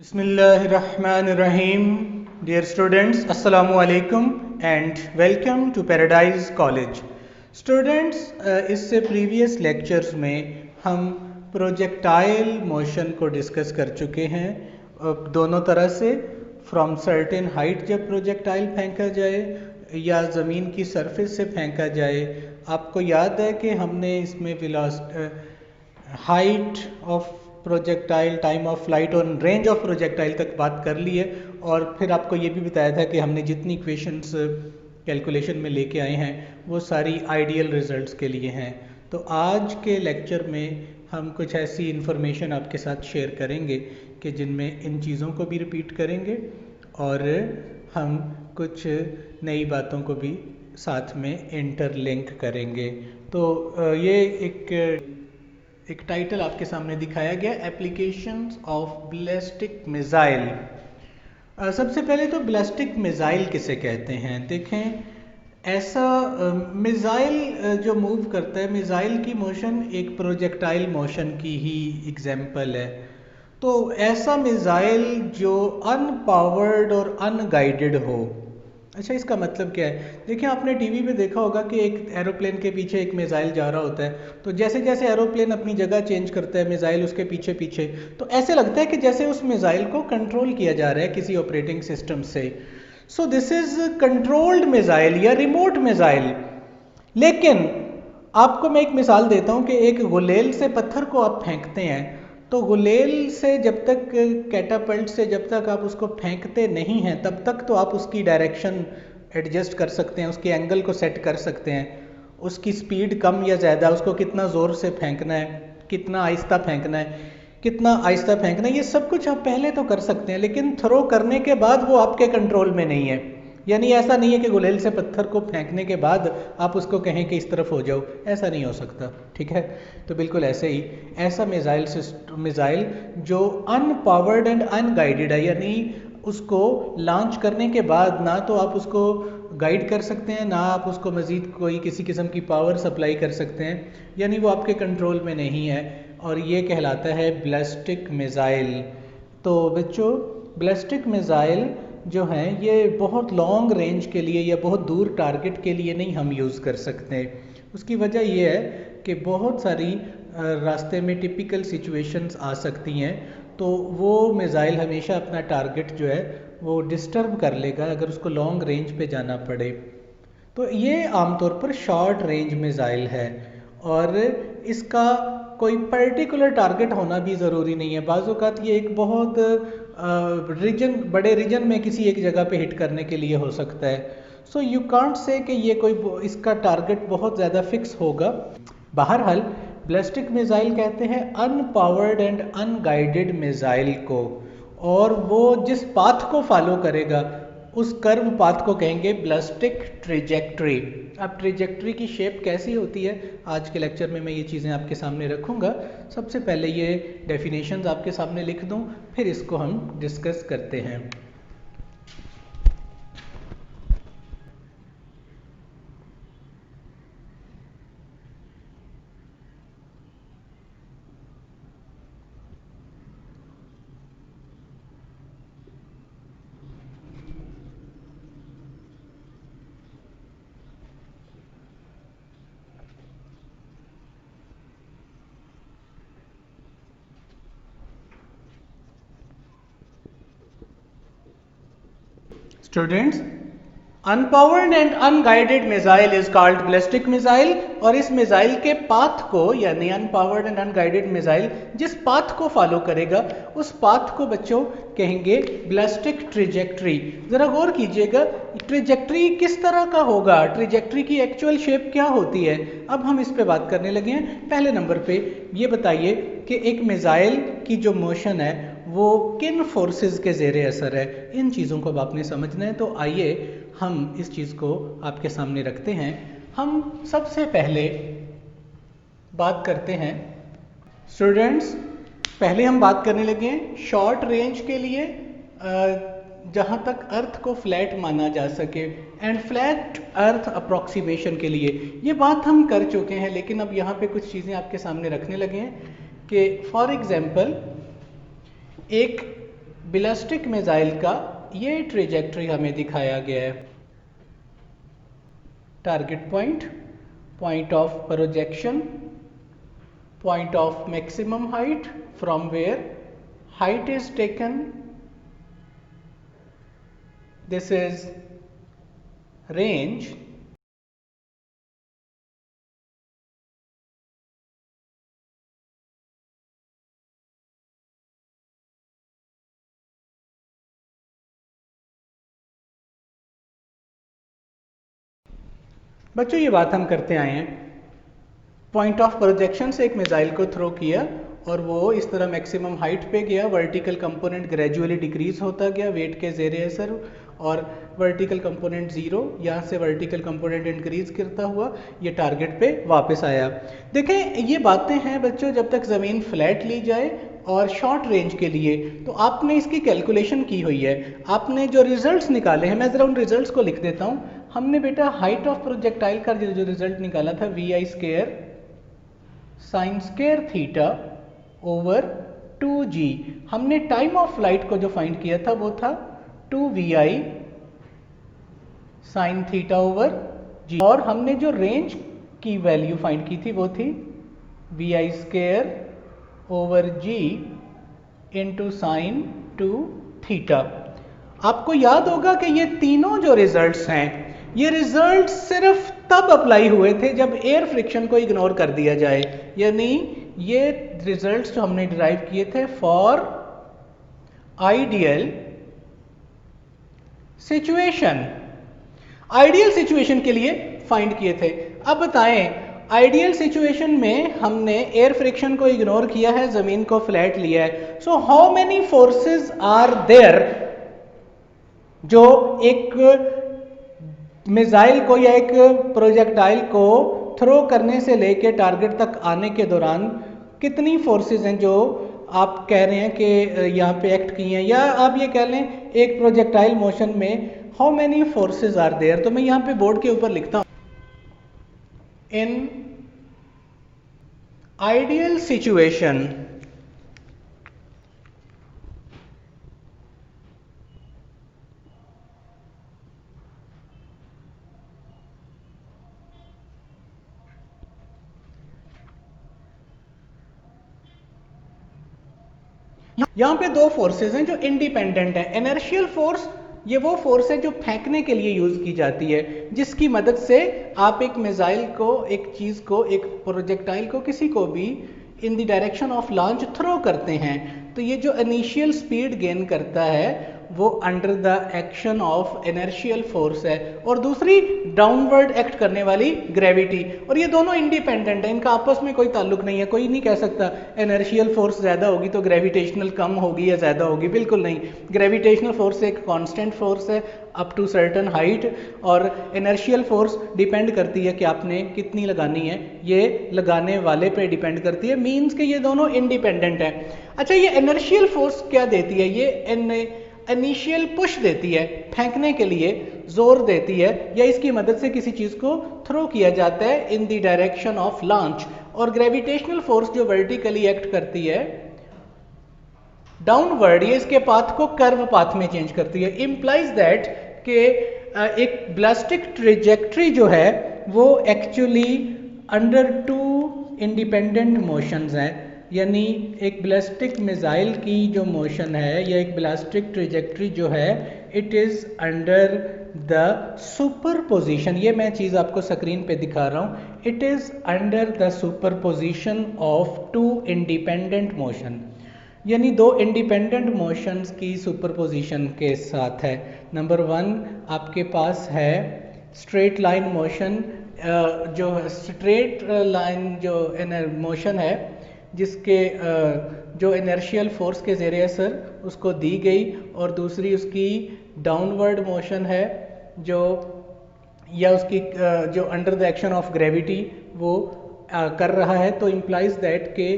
Bismillahirrahmanirrahim. Dear students, Assalamu alaikum and welcome to Paradise College. Students, इससे previous lectures में हम projectile motion को discuss कर चुके हैं दोनों तरह से, फ्रॉम सर्टेन हाइट जब प्रोजेक्टाइल फेंका जाए या ज़मीन की सरफेस से फेंका जाए। आपको याद है कि हमने इसमें height of projectile, time of flight और रेंज ऑफ प्रोजेक्टाइल तक बात कर ली है, और फिर आपको ये भी बताया था कि हमने जितनी इक्वेशंस कैलकुलेशन में लेके आए हैं वो सारी आइडियल रिजल्ट्स के लिए हैं। तो आज के लेक्चर में हम कुछ ऐसी इन्फॉर्मेशन आपके साथ शेयर करेंगे कि जिनमें इन चीज़ों को भी रिपीट करेंगे और हम कुछ नई बातों को भी साथ में इंटरलिंक करेंगे। तो ये एक टाइटल आपके सामने दिखाया गया, एप्लीकेशंस ऑफ बैलिस्टिक मिसाइल। सबसे पहले तो बैलिस्टिक मिसाइल किसे कहते हैं। देखें, ऐसा मिसाइल जो मूव करता है, मिसाइल की मोशन एक प्रोजेक्टाइल मोशन की ही एग्जाम्पल है। तो ऐसा मिसाइल जो अनपावर्ड और अनगाइडेड हो। अच्छा, इसका मतलब क्या है? देखिए, आपने टीवी पे देखा होगा कि एक एरोप्लेन के पीछे एक मिसाइल जा रहा होता है, तो जैसे जैसे एरोप्लेन अपनी जगह चेंज करता है, मिसाइल उसके पीछे पीछे, तो ऐसे लगता है कि जैसे उस मिसाइल को कंट्रोल किया जा रहा है किसी ऑपरेटिंग सिस्टम से। So this is controlled missile या रिमोट मिसाइल। लेकिन आपको मैं एक मिसाल देता हूँ कि एक गुलेल से पत्थर को आप फेंकते हैं, तो गुलेल से जब तक, कैटापल्ट से जब तक आप उसको फेंकते नहीं हैं तब तक तो आप उसकी डायरेक्शन एडजस्ट कर सकते हैं, उसके एंगल को सेट कर सकते हैं, उसकी स्पीड कम या ज़्यादा, उसको कितना ज़ोर से फेंकना है, कितना आहिस्ता फेंकना है, कितना आहिस्ता फेंकना है, ये सब कुछ आप पहले तो कर सकते हैं। लेकिन थ्रो करने के बाद वो आपके कंट्रोल में नहीं है। यानी ऐसा नहीं है कि गुलेल से पत्थर को फेंकने के बाद आप उसको कहें कि इस तरफ हो जाओ, ऐसा नहीं हो सकता। ठीक है, तो बिल्कुल ऐसे ही ऐसा मिसाइल जो अनपावर्ड एंड अनगाइडेड है, यानी उसको लॉन्च करने के बाद ना तो आप उसको गाइड कर सकते हैं, ना आप उसको मज़ीद कोई किसी किस्म की पावर सप्लाई कर सकते हैं, यानी वो आपके कंट्रोल में नहीं है, और ये कहलाता है बैलिस्टिक मिसाइल। तो बच्चों, बैलिस्टिक मिसाइल जो हैं ये बहुत लॉन्ग रेंज के लिए या बहुत दूर टारगेट के लिए नहीं हम यूज़ कर सकते। उसकी वजह ये है कि बहुत सारी रास्ते में टिपिकल सिचुएशंस आ सकती हैं, तो वो मिसाइल हमेशा अपना टारगेट जो है वो डिस्टर्ब कर लेगा अगर उसको लॉन्ग रेंज पे जाना पड़े। तो ये आमतौर पर शॉर्ट रेंज मिसाइल है, और इसका कोई पर्टिकुलर टारगेट होना भी ज़रूरी नहीं है। बाज़ औक़ात ये एक बहुत बड़े रीजन में किसी एक जगह पे हिट करने के लिए हो सकता है। सो यू कांट से कि ये कोई इसका टारगेट बहुत ज़्यादा फिक्स होगा। बहरहाल बैलिस्टिक मिसाइल कहते हैं अनपावर्ड एंड अनगाइडेड मिसाइल को, और वो जिस पाथ को फॉलो करेगा उस कर्व पाथ को कहेंगे बैलिस्टिक ट्रेजेक्ट्री। अब ट्रेजेक्ट्री की शेप कैसी होती है, आज के लेक्चर में मैं ये चीज़ें आपके सामने रखूँगा। सबसे पहले ये डेफिनेशंस आपके सामने लिख दूँ, फिर इसको हम डिस्कस करते हैं। Students, unpowered and unguided missile is called ballistic missile, और इस मिसाइल के पाथ को, यानी अनपावर्ड एंड अनगाइडेड मिसाइल जिस पाथ को फॉलो करेगा उस पाथ को बच्चों कहेंगे बैलिस्टिक ट्रेजेक्ट्री। जरा गौर कीजिएगा, ट्रेजेक्ट्री किस तरह का होगा, ट्रेजेक्ट्री की एक्चुअल शेप क्या होती है, अब हम इस पे बात करने लगे हैं। पहले नंबर पे ये बताइए कि एक मिसाइल की जो मोशन है वो किन फोर्सेस के ज़ेरे असर है। इन चीज़ों को अब आपने समझना है, तो आइए हम इस चीज़ को आपके सामने रखते हैं। हम सबसे पहले बात करते हैं स्टूडेंट्स, पहले हम बात करने लगे हैं शॉर्ट रेंज के लिए, जहाँ तक अर्थ को फ्लैट माना जा सके, एंड फ्लैट अर्थ अप्रॉक्सीमेशन के लिए। ये बात हम कर चुके हैं, लेकिन अब यहाँ पे कुछ चीज़ें आपके सामने रखने लगे हैं कि फॉर एग्जांपल एक बैलिस्टिक मिसाइल का ये ट्रेजेक्ट्री हमें दिखाया गया है। Target point, point of projection, point of maximum height from where height is taken. This is range. बच्चों ये बात हम करते आए हैं, पॉइंट ऑफ प्रोजेक्शन से एक मिसाइल को थ्रो किया और वो इस तरह मैक्सिमम हाइट पे गया, वर्टिकल कंपोनेंट ग्रेजुअली डिक्रीज होता गया वेट के ज़ेरे असर, और वर्टिकल कंपोनेंट ज़ीरो, यहाँ से वर्टिकल कंपोनेंट इंक्रीज करता हुआ ये टारगेट पे वापस आया। देखें ये बातें हैं बच्चों जब तक ज़मीन फ्लैट ली जाए और शॉर्ट रेंज के लिए, तो आपने इसकी कैलकुलेशन की हुई है, आपने जो रिजल्ट्स निकाले हैं, मैं ज़रा उन रिजल्ट्स को लिख देता हूँ। हमने बेटा हाइट ऑफ प्रोजेक्टाइल का जो रिजल्ट निकाला था vi² sine square theta over 2g। हमने टाइम ऑफ फ्लाइट को जो फाइंड किया था वो था 2vi sine theta over g, और हमने जो रेंज की वैल्यू फाइंड की थी वो थी vi² over g into sine 2 theta. आपको याद होगा कि ये तीनों जो रिजल्ट्स हैं, ये रिजल्ट सिर्फ तब अप्लाई हुए थे जब एयर फ्रिक्शन को इग्नोर कर दिया जाए, यानी ये रिजल्ट्स जो हमने डिराइव किए थे for ideal situation, ideal situation के लिए फाइंड किए थे। अब बताएं, आइडियल सिचुएशन में हमने एयर फ्रिक्शन को इग्नोर किया है, जमीन को फ्लैट लिया है, so how many forces are there जो एक मिसाइल को या एक प्रोजेक्टाइल को थ्रो करने से लेके टारगेट तक आने के दौरान कितनी फोर्सेस हैं जो आप कह रहे हैं कि यहाँ पे एक्ट की हैं, या आप ये कह लें एक प्रोजेक्टाइल मोशन में how many forces are there. तो मैं यहाँ पे बोर्ड के ऊपर लिखता हूँ, इन आइडियल सिचुएशन यहाँ पे दो फोर्सेस हैं जो इंडिपेंडेंट है। इनर्शियल फोर्स ये वो फोर्स है जो फेंकने के लिए यूज की जाती है, जिसकी मदद से आप एक मिसाइल को, एक चीज को, एक प्रोजेक्टाइल को, किसी को भी in the direction of launch throw करते हैं। तो ये जो इनिशियल स्पीड गेन करता है वो under the action of inertial force है, और दूसरी डाउनवर्ड एक्ट करने वाली ग्रेविटी, और ये दोनों इंडिपेंडेंट है, इनका आपस में कोई ताल्लुक नहीं है। कोई नहीं कह सकता इनर्शियल फोर्स ज्यादा होगी तो ग्रेविटेशनल कम होगी या ज्यादा होगी, बिल्कुल नहीं। ग्रेविटेशनल फोर्स एक कांस्टेंट फोर्स है अप टू सर्टेन हाइट, और इनर्शियल फोर्स डिपेंड करती है कि आपने कितनी लगानी है, ये लगाने वाले पे डिपेंड करती है, मींस कि ये दोनों इंडिपेंडेंट है। अच्छा, ये इनर्शियल फोर्स क्या देती है? ये इनिशियल पुश देती है, फेंकने के लिए जोर देती है, या इसकी मदद से किसी चीज को थ्रो किया जाता है इन द डायरेक्शन ऑफ लॉन्च। और ग्रेविटेशनल फोर्स जो वर्टिकली एक्ट करती है डाउनवर्ड, ये इसके पाथ को कर्व पाथ में चेंज करती है। इंप्लाइज दैट कि एक बैलिस्टिक ट्रेजेक्ट्री जो है वो actually under to independent motions हैं, यानी एक बैलिस्टिक मिसाइल की जो मोशन है या एक बैलिस्टिक ट्रेजेक्ट्री जो है, it is under the superposition, ये मैं चीज़ आपको स्क्रीन पे दिखा रहा हूँ, it is under the superposition of two independent motion, यानी दो इंडिपेंडेंट मोशंस की सुपरपोजिशन के साथ है। नंबर 1 आपके पास है स्ट्रेट लाइन मोशन, जो स्ट्रेट लाइन जो मोशन है जिसके जो इनर्शियल फोर्स के ज़रिए असर उसको दी गई, और दूसरी उसकी डाउनवर्ड मोशन है जो, या उसकी जो under the action of gravity वो कर रहा है। तो इम्प्लाइज दैट के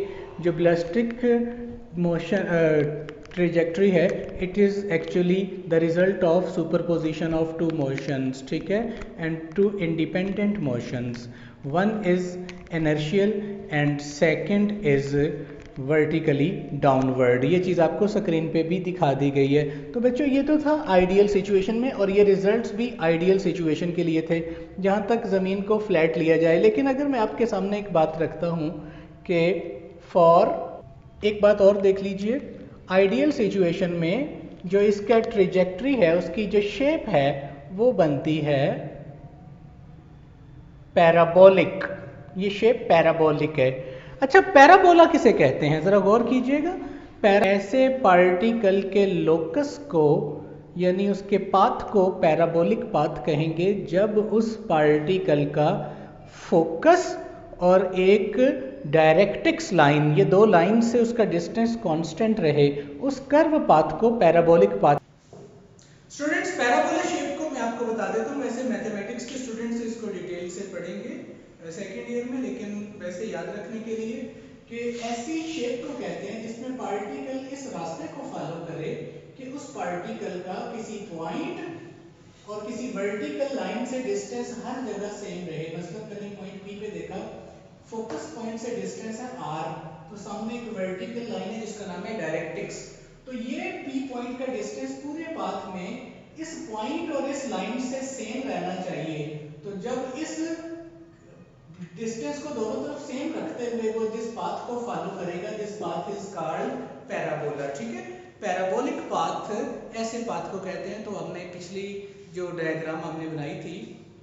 जो बैलिस्टिक मोशन ट्रेजेक्ट्री है, it is actually the result of superposition of two motions, ठीक है, and two independent motions, one is inertial and second is vertically downward. ये चीज़ आपको स्क्रीन पे भी दिखा दी गई है। तो बच्चों ये तो था आइडियल सिचुएशन में, और ये रिजल्ट्स भी आइडियल सिचुएशन के लिए थे जहाँ तक ज़मीन को फ्लैट लिया जाए। लेकिन अगर मैं आपके सामने एक बात रखता हूँ कि फॉर, एक बात और देख लीजिए, आइडियल सिचुएशन में जो इसका ट्रिजेक्ट्री है, उसकी जो शेप है वो बनती है पैराबोलिक। ये शेप पैराबोलिक है। अच्छा, पैराबोला किसे कहते हैं, जरा गौर कीजिएगा। ऐसे पार्टिकल के लोकस को, यानी उसके पाथ को पैराबोलिक पाथ कहेंगे जब उस पार्टिकल का फोकस और एक डायरेक्ट्रिक्स लाइन, ये दो लाइन से उसका डिस्टेंस कांस्टेंट रहे, उस कर्व पाथ को parabolic path. Students, parabola shape को मैं आपको बता देता हूँ, वैसे मैथमेटिक्स के स्टूडेंट्स इसको डिटेल से पढ़ेंगे सेकेंड ईयर में, लेकिन वैसे याद रखने के लिए कि ऐसी शेप को कहते हैं जिसमें पार्टिकल इस रास्ते को फॉलो करे कि उस पार्टिकल का किसी पॉइंट और किसी वर्टिकल लाइन से डिस्टेंस हर जगह सेम रहे। मतलब मैंने पॉइंट पी पे देखा, फोकस पॉइंट से डिस्टेंस है आर, तो सामने एक वर्टिकल लाइन है जिसका नाम है डायरेक्ट्रिक्स। तो ये पी पॉइंट का डिस्टेंस पूरे पाथ में इस पॉइंट और इस लाइन से सेम रहना चाहिए। तो जब इस डिस्टेंस को दोनों तरफ सेम रखते हुए वो जिस पाथ को फॉलो करेगा, this path is called parabola. ठीक है, पैराबोलिक पाथ ऐसे पाथ को कहते हैं। तो हमने पिछली जो डायग्राम हमने बनाई थी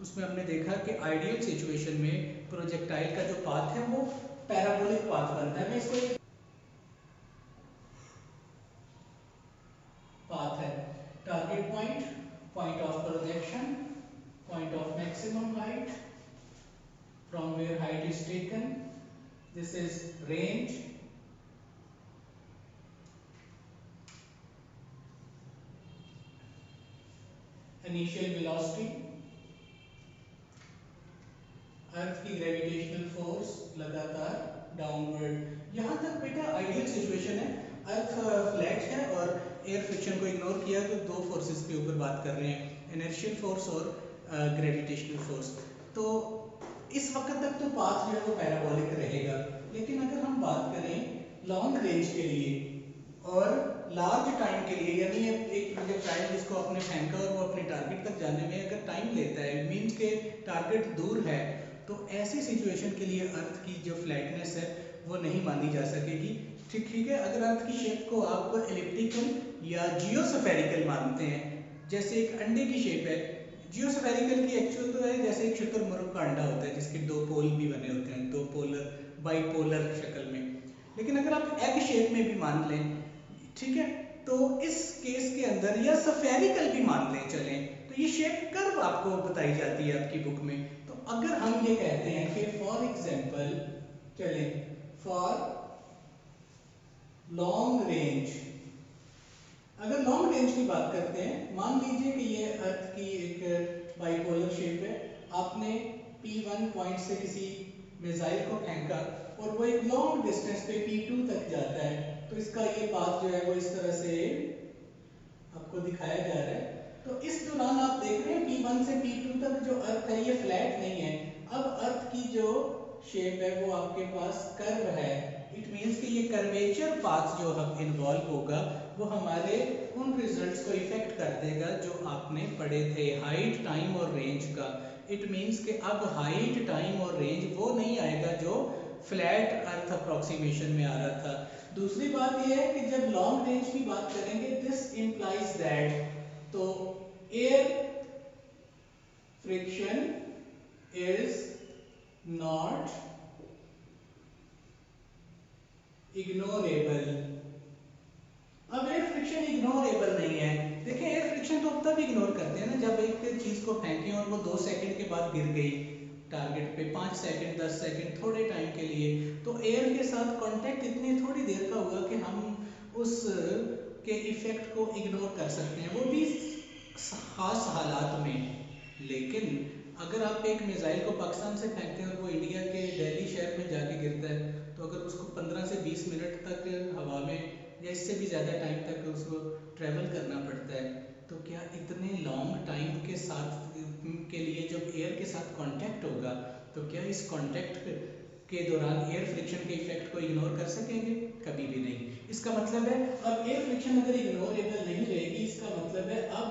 उसमें हमने देखा कि आइडियल सिचुएशन में प्रोजेक्टाइल का जो पाथ है वो पैराबोलिक पाथ बनता है। मैं इसको पाथ है target point, point of projection, point of maximum height, from where height is taken, this is range, initial velocity, अर्थ की ग्रेविटेशनल फोर्स लगातार डाउनवर्ड। यहां तक बेटा आइडियल सिचुएशन है, अर्थ फ्लैट है और एयर फ्रिक्शन को इग्नोर किया तो दो फोर्सेस के ऊपर बात कर रहे हैं, इनर्शियल फोर्स और ग्रेविटेशनल फोर्स। तो इस वक्त तक तो पाथ जो है वो पैराबोलिक रहेगा। लेकिन अगर हम बात करें लॉन्ग रेंज के लिए और लार्ज टाइम के लिए, यानी एक प्रोजेक्टाइल जिसको आपने फेंका और वो अपने टारगेट तक जाने में अगर टाइम लेता है, मींस के टारगेट दूर है, तो ऐसी सिचुएशन के लिए अर्थ की जो फ्लैटनेस है वो नहीं मानी जा सकेगी। ठीक है, अगर अर्थ की शेप को आप एलिप्टिकल या जियोस्फेरिकल मानते हैं, जैसे एक अंडे की शेप है, जियोस्फेरिकल की एक्चुअल तो है जैसे एक शुतुरमुर्ग का अंडा होता है जिसके दो पोल भी बने होते हैं, दो पोलर बाइपोलर शक्ल में। लेकिन अगर आप एग शेप में भी मान लें, ठीक है, तो इस केस के अंदर या स्फेरिकल भी मान लें चलें, तो ये शेप कर्व आपको बताई जाती है आपकी बुक में। तो अगर हम ये कहते हैं कि फॉर एग्जांपल चलें, फॉर लॉन्ग रेंज, अगर लॉन्ग रेंज की बात करते हैं, मान लीजिए कि ये अर्थ की एक बाइपोलर शेप है, आपने P1 पॉइंट से किसी मिसाइल को फेंका और वो एक लॉन्ग डिस्टेंस पे P2 तक जाता है, तो इसका ये पाथ जो है वो इस तरह से आपको दिखाया जा रहा है। तो इस दौरान आप देख रहे हैं P1 से P2 तक जो अर्थ है ये फ्लैट नहीं है। अब अर्थ की जो शेप है वो आपके पास कर्व है। इट मींस कि ये कर्वेचर पाथ जो हम इन्वॉल्व होगा वो हमारे उन रिजल्ट्स को इफेक्ट कर देगा जो आपने पढ़े थे हाइट, टाइम और रेंज का। इट मींस कि अब हाइट, टाइम और रेंज वो नहीं आएगा जो फ्लैट अर्थ अप्रोक्सीमेशन में आ रहा था। दूसरी बात यह है कि जब लॉन्ग रेंज की बात करेंगे, दिस इंप्लाइज दैट, तो air friction is not ignorable. अब एयर फ्रिक्शन इग्नोरेबल नहीं है। देखिए, एयर फ्रिक्शन तो तब इग्नोर करते हैं ना जब एक चीज को फेंकें और वो 2 सेकंड के बाद गिर गई टारगेट पे, 5 सेकंड 10 सेकंड थोड़े टाइम के लिए, तो एयर के साथ कांटेक्ट इतनी थोड़ी देर का हुआ कि हम उस के इफेक्ट को इग्नोर कर सकते हैं, वो भी खास हालात में। लेकिन अगर आप एक मिसाइल को पाकिस्तान से फेंकते हैं और वो इंडिया के दिल्ली शहर में जाके गिरता है, तो अगर उसको 15 से 20 मिनट तक हवा में या इससे भी ज़्यादा टाइम तक उसको ट्रैवल करना पड़ता है, तो क्या इतने लॉन्ग टाइम के साथ के लिए जब एयर के साथ कांटेक्ट होगा, तो क्या इस कांटेक्ट के दौरान एयर फ्रिक्शन के इफेक्ट को इग्नोर कर सकेंगे? कभी भी नहीं। इसका मतलब है अब एयर फ्रिक्शन अगर इग्नोरेबल नहीं रहेगी, इसका मतलब है अब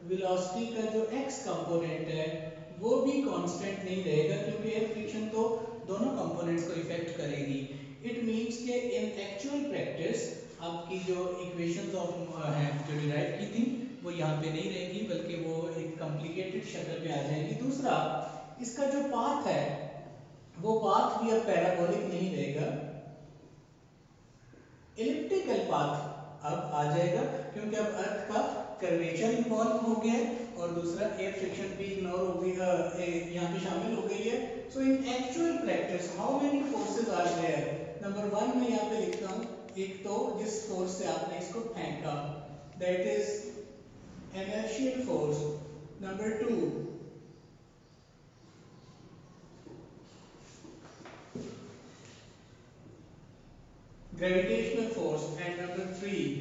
वेलोसिटी का जो x कंपोनेंट है वो भी कांस्टेंट नहीं रहेगा, क्योंकि एयर फ्रिक्शन तो दोनों कंपोनेंट्स को इफेक्ट करेगी। इट मींस के इन एक्चुअल प्रैक्टिस आपकी जो इक्वेशंस ऑफ हैं जो डिराइव की थी वो यहाँ पे नहीं रहेगी, बल्कि वो एक कॉम्प्लिकेटेड शक्ल में आ जाएगी। दूसरा, इसका जो पाथ है वो पाथ भी अब पैराबोलिक नहीं रहेगा, इलिप्टिकल पाथ अब आ जाएगा, क्योंकि अब अर्थ का कर्वेचर इन्वॉल्व हो गया है और दूसरा एयर फ्रिक्शन भी इग्नोर हो गई, यहाँ पे शामिल हो गई है। So in actual practice how many forces are there? Number 1 मैं यहाँ पे लिखता हूँ, एक तो जिस फोर्स से आपने इसको फेंका, that is inertial force. Number 2 gravitational force, and number 3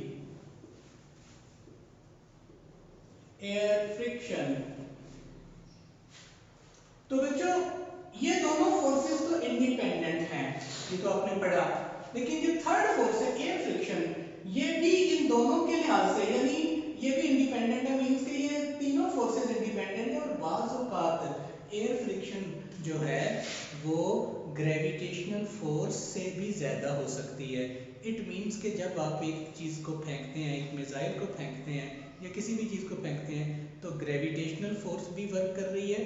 air friction। तो बच्चों ये दोनों फोर्सेस तो इंडिपेंडेंट हैं, ये तो आपने पढ़ा, लेकिन जो थर्ड फोर्स है एयर फ्रिक्शन, ये भी इन दोनों के लिहाज से यानी ये भी इंडिपेंडेंट है, मींस कि ये तीनों फोर्सेस इंडिपेंडेंट है, और बाज़ औक़ात एयर फ्रिक्शन जो है वो ग्रेविटेशनल फोर्स से भी ज्यादा हो सकती है। इट मींस कि जब आप एक चीज को फेंकते हैं, एक मिसाइल को फेंकते हैं या किसी भी चीज को फेंकते हैं, तो ग्रेविटेशनल फोर्स भी वर्क कर रही है,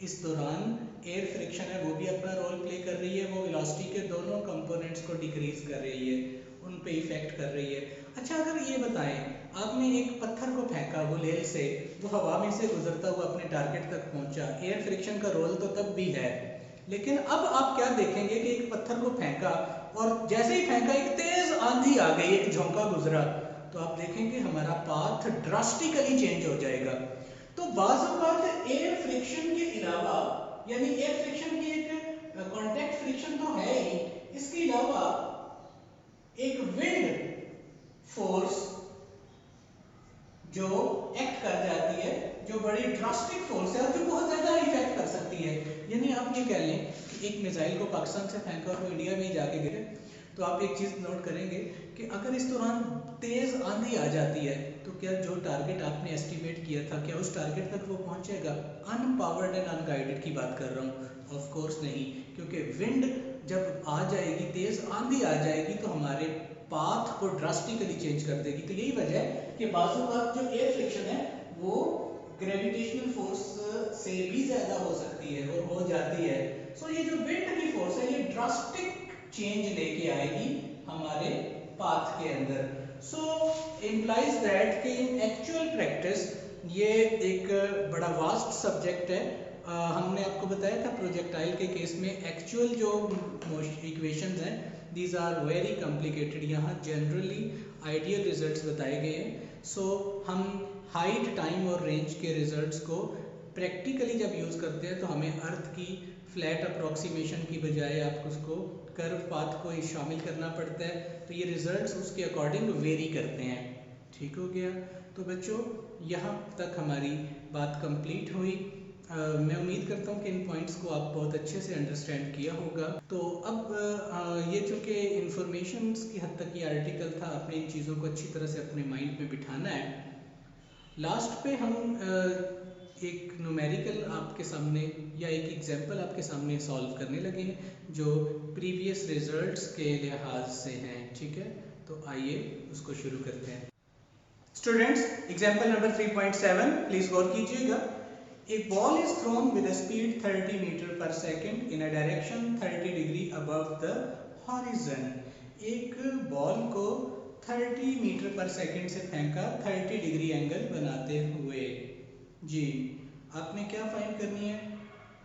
इस दौरान एयर फ्रिक्शन है वो भी अपना रोल प्ले कर रही है, वो वेलोसिटी के दोनों कंपोनेंट्स को डिक्रीज कर रही है, उन पे इफेक्ट कर रही है। अच्छा अगर ये बताएं, आपने एक पत्थर को फेंका गुलेल से, वो हवा में से गुजरता हुआ अपने टारगेट तक पहुंचा, एयर फ्रिक्शन का रोल तो तब भी है, लेकिन अब आप क्या देखेंगे कि एक पत्थर को फेंका और जैसे ही फेंका एक तेज आंधी आ गई, एक झोंका गुजरा, तो आप देखेंगे हमारा पाथ ड्रास्टिकली चेंज हो जाएगा। तो बाज़ औक़ात एयर फ्रिक्शन के अलावा, यानी एयर फ्रिक्शन की एक कांटेक्ट फ्रिक्शन तो है ही, इसके अलावा एक विंड फोर्स जो एक्ट कर जाती है, जो बड़ी ड्रास्टिक फोर्स है और जो बहुत ज्यादा इफेक्ट कर सकती है। यानी आप ये कह लें कि एक मिसाइल को पाकिस्तान से फेंका और वो इंडिया में ही जाके गिरे, तो आप एक चीज नोट करेंगे कि अगर इस दौरान तेज आंधी आ जाती है, तो क्या जो टारगेट आपने एस्टिमेट किया था, क्या उस टारगेट तक वो पहुंचेगा? अनपावर्ड एंड अनगाइडेड की बात कर रहा हूँ, ऑफ कोर्स नहीं, क्योंकि विंड जब आ जाएगी, तेज आंधी आ जाएगी, तो हमारे पाथ को ड्रास्टिकली चेंज कर देगी। तो यही वजह है कि बाजू का जो एयर फ्रिक्शन है वो ग्रेविटेशनल फोर्स से भी ज्यादा हो सकती है और हो जाती है। सो ये जो विंड की फोर्स है ये ड्रास्टिक चेंज लेके आएगी हमारे पाथ के अंदर। सो इम्प्लाइज दैट कि इन एक्चुअल प्रैक्टिस ये एक बड़ा वास्ट सब्जेक्ट है। हमने आपको बताया था प्रोजेक्टाइल के केस में एक्चुअल जो इक्वेशंस हैं दीज आर वेरी कॉम्प्लिकेटेड, यहाँ जनरली आइडियल रिजल्ट्स बताए गए हैं। सो हम हाइट, टाइम और रेंज के रिजल्ट्स को प्रैक्टिकली जब यूज़ करते हैं तो हमें अर्थ की फ्लैट अप्रोक्सीमेशन की बजाय आपको उसको कर्व पाथ को शामिल करना पड़ता है, तो ये रिजल्ट्स उसके अकॉर्डिंग वेरी करते हैं। ठीक हो गया? तो बच्चों यहाँ तक हमारी बात कंप्लीट हुई। मैं उम्मीद करता हूँ कि इन पॉइंट्स को आप बहुत अच्छे से अंडरस्टैंड किया होगा। तो अब ये चूँकि इंफॉर्मेशन की हद तक ये आर्टिकल था, आपने इन चीज़ों को अच्छी तरह से अपने माइंड में बिठाना है। लास्ट पे हम एक न्यूमेरिकल आपके सामने या एक एग्जांपल आपके सामने सॉल्व करने लगे हैं जो प्रीवियस रिजल्ट्स के लिहाज से हैं। ठीक है, तो आइए उसको शुरू करते हैं। स्टूडेंट्स, एग्जांपल नंबर 3.7 प्लीज गौर कीजिएगा। A ball is thrown with a speed 30 meter per second in a direction 30 degree above the horizon। एक बॉल को 30 मीटर पर सेकंड से फेंका 30 डिग्री एंगल बनाते हुए। जी, आपने क्या फाइंड करनी है?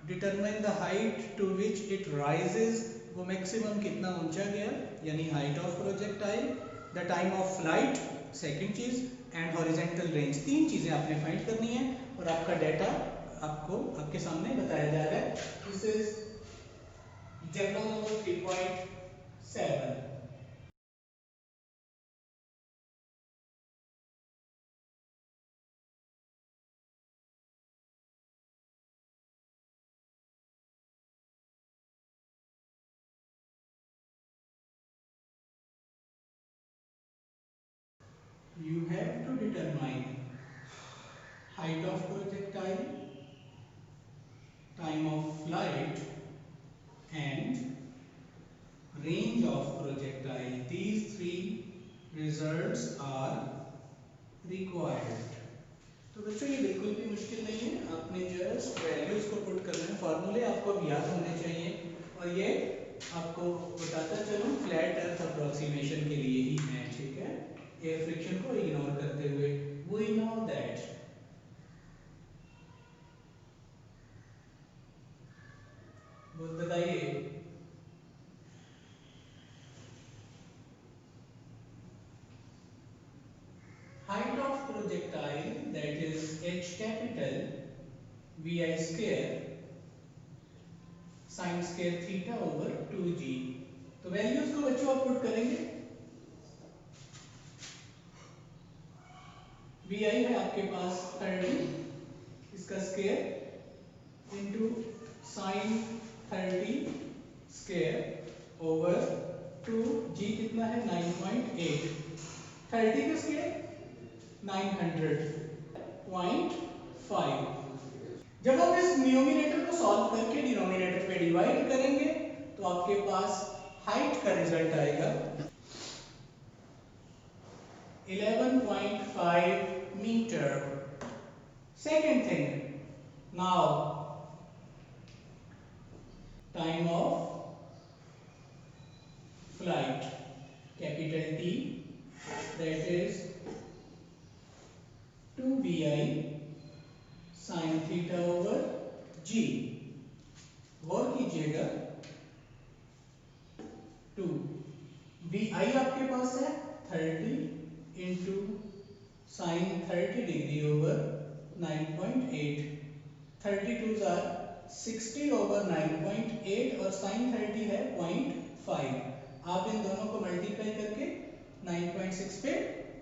Determine the height to which it rises, वो मैक्सिमम कितना ऊंचा गया, यानी height of projectile, the time of flight second चीज, एंड हॉरिजॉन्टल रेंज, तीन चीजें आपने फाइंड करनी है और आपका डाटा आपको आपके सामने बताया जा रहा है। This is example number 3.7। You have to determine height of projectile, time of flight, and range of projectile. These three results are required. तो बच्चों ये बिल्कुल भी मुश्किल नहीं है, आपने जस्ट वैल्यूज को पुट करना है, फार्मूले आपको अब याद होने चाहिए और ये आपको बताता चलूं फ्लैट अर्थ अप्रोक्सीमेशन के लिए ही है, ठीक है, एयर फ्रिक्शन को इग्नोर करते हुए। वी नो दैट बताइए height of projectile, that is h capital vi square sin square theta over 2g। तो वैल्यूज को बच्चों आप पुट करेंगे, vi है आपके पास 30, इसका square into sin 30 square over 2g कितना है 9.8, 30 का स्क्वायर 900.5। जब हम इस न्यूमरेटर को सॉल्व करके डिनोमिनेटर पे डिवाइड करेंगे तो आपके पास हाइट का रिजल्ट आएगा 11.5 meter। Second thing, now time of flight, capital T, that is 2vi sin theta over g। गौर कीजिएगा 2 vi आपके पास है 30 इंटू साइन 30 डिग्री ओवर 9.8, 32 आर 60 ओवर 9.8 और साइन 30 है 0.5। आप इन दोनों को मल्टीप्लाई करके 9.6 पे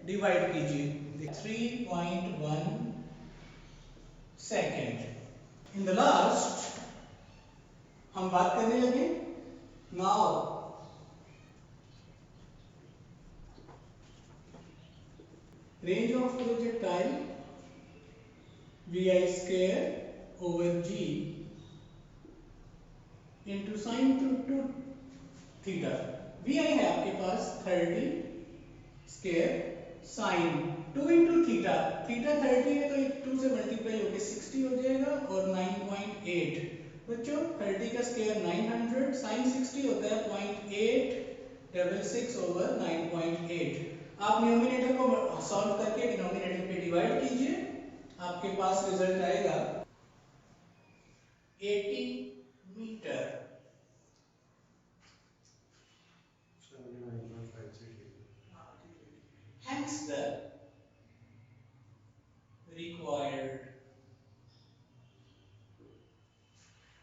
डिवाइड कीजिए 3.1 सेकेंड। इन द लास्ट हम बात करने लगे now range of projectile vi square over g into sin 2 theta. vi है आपके पास 30 square sin 2 into theta, theta 30 है तो 2 से मल्टीप्लाई होकर 60 हो जाएगा और 9.8। बच्चों 30 का स्क्वायर 900, sin 60 होता है 0.866 ओवर 9.8। आप न्यूमरेटर को सॉल्व करके डिनोमिनेटर पे डिवाइड कीजिए, आपके पास रिजल्ट आएगा 80 मीटर। Hence the required।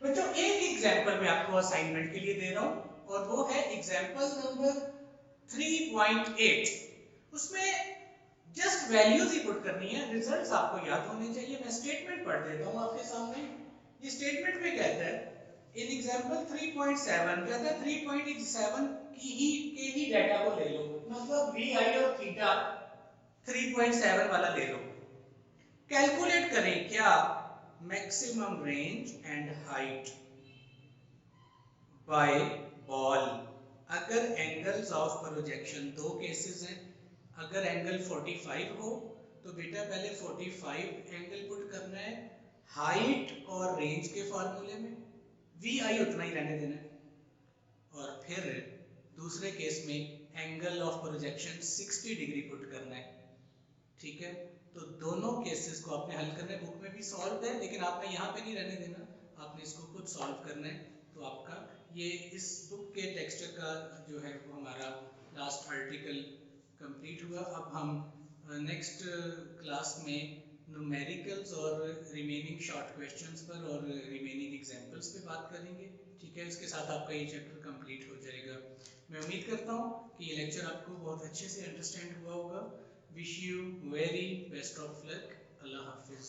बच्चों एक एग्जांपल मैं आपको असाइनमेंट के लिए दे रहा हूं और वो है एग्जांपल नंबर 3.8। उसमें जस्ट वैल्यूज ही पुट करनी है, रिजल्ट्स आपको याद होने चाहिए। मैं स्टेटमेंट पढ़ देता हूं आपके सामने। ये स्टेटमेंट में कहता है इन एग्जांपल 3.7 कहता है 3.7 के ही डाटा को ले लो, मतलब vi और थीटा 3.7 वाला ले लो। कैलकुलेट करें क्या maximum range and height by ball. अगर एंगल्स ऑफ प्रोजेक्शन दो केसेस हैं, अगर एंगल 45 हो तो बेटा पहले 45 एंगल पुट करना है हाइट और रेंज के फॉर्मूले में, vi उतना ही रहने देना है, और फिर दूसरे केस में angle of projection 60 degree put करना है, ठीक है। तो दोनों केसेस को आपने हल करना है, बुक में भी सॉल्व है लेकिन आपने यहाँ पे नहीं रहने देना, आपने इसको खुद सॉल्व करना है। तो आपका ये इस बुक के टेक्सचर का जो है वो हमारा लास्ट आर्टिकल कंप्लीट हुआ। अब हम नेक्स्ट क्लास में न्यूमेरिकल्स और रिमेनिंग शॉर्ट क्वेश्चंस पर और रिमेनिंग एग्जांपल्स पे बात करेंगे, ठीक है। इसके साथ आपका ये चैप्टर कंप्लीट हो जाएगा। मैं उम्मीद करता हूँ कि ये लेक्चर आपको बहुत अच्छे से अंडरस्टैंड हुआ होगा। Wish you very best of luck. Allah Hafiz.